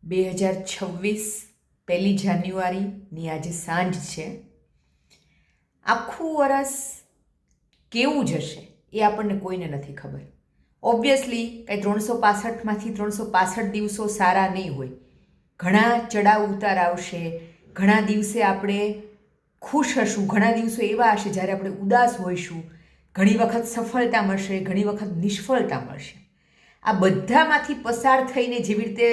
2026 1 જાન્યુઆરીની આજે સાંજ છે. આખું વરસ કેવું જશે એ આપણને કોઈને નથી ખબર. ઓબ્વિયસલી કંઈ 365માંથી 365 દિવસો સારા નહીં હોય. ઘણા ચડાવ ઉતાર આવશે, ઘણા દિવસે આપણે ખુશ હશું, ઘણા દિવસો એવા હશે જ્યારે આપણે ઉદાસ હોઈશું, ઘણી વખત સફળતા મળશે, ઘણી વખત નિષ્ફળતા મળશે. આ બધામાંથી પસાર થઈને જેવી રીતે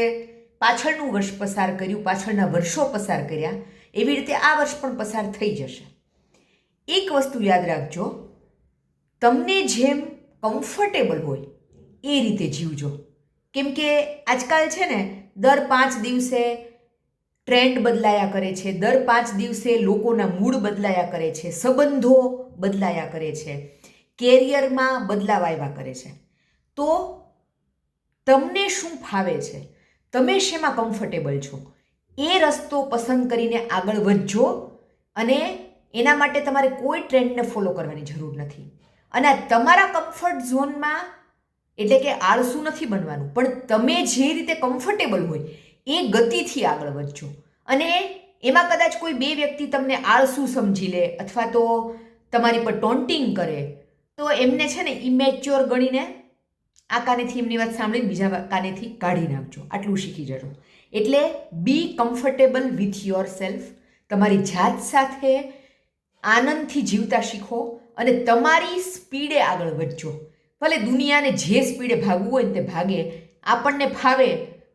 પાછળનું વર્ષ પસાર કર્યું, પાછળના વર્ષો પસાર કર્યા, એવી રીતે આ વર્ષ પણ પસાર થઈ જશે. એક વસ્તુ યાદ રાખજો, તમને જેમ કમ્ફર્ટેબલ હોય એ રીતે જીવજો. કેમ કે આજકાલ છે ને, દર 5 દિવસે ટ્રેન્ડ બદલાયા કરે છે, દર 5 દિવસે લોકોના મૂડ બદલાયા કરે છે, સંબંધો બદલાયા કરે છે, કેરિયરમાં બદલાવ આવ્યા કરે છે. તો તમને શું ફાવે છે, તમે શેમાં કમ્ફર્ટેબલ છો, એ રસ્તો પસંદ કરીને આગળ વધજો. અને એના માટે તમારે કોઈ ટ્રેન્ડને ફોલો કરવાની જરૂર નથી. અને તમારા કમ્ફર્ટ ઝોનમાં, એટલે કે આળસુ નથી બનવાનું, પણ તમે જે રીતે કમ્ફર્ટેબલ હોય એ ગતિથી આગળ વધજો. અને એમાં કદાચ કોઈ બે વ્યક્તિ તમને આળસુ સમજી લે અથવા તો તમારી પર ટોન્ટિંગ કરે, તો એમને છે ને ઇમેચ્યોર ગણીને આ કાનેથી એમની વાત સાંભળીને બીજા કાનેથી કાઢી નાખજો. આટલું શીખી જજો. એટલે બી કમ્ફર્ટેબલ વિથ યોર સેલ્ફ. તમારી જાત સાથે આનંદથી જીવતા શીખો અને તમારી સ્પીડે આગળ વધજો. ભલે દુનિયાને જે સ્પીડે ભાગવું હોય ને તે ભાગે. આપણને ફાવે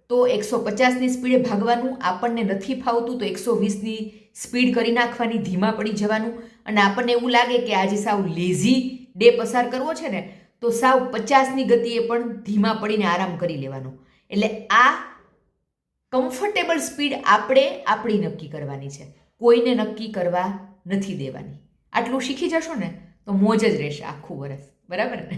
તો 150ની સ્પીડે ભાગવાનું, આપણને નથી ફાવતું તો 120ની સ્પીડ કરી નાખવાની, ધીમા પડી જવાનું. અને આપણને એવું લાગે કે આજે સાવ લેઝી ડે પસાર કરવો છે ને, તો સાવ 50ની ગતિએ પણ ધીમા પડીને આરામ કરી લેવાનો. એટલે આ કમ્ફર્ટેબલ સ્પીડ આપણે આપણી નક્કી કરવાની છે, કોઈને નક્કી કરવા નથી દેવાની. આટલું શીખી જશો ને તો મોજ જ રહેશે આખું વરસ. બરાબર ને?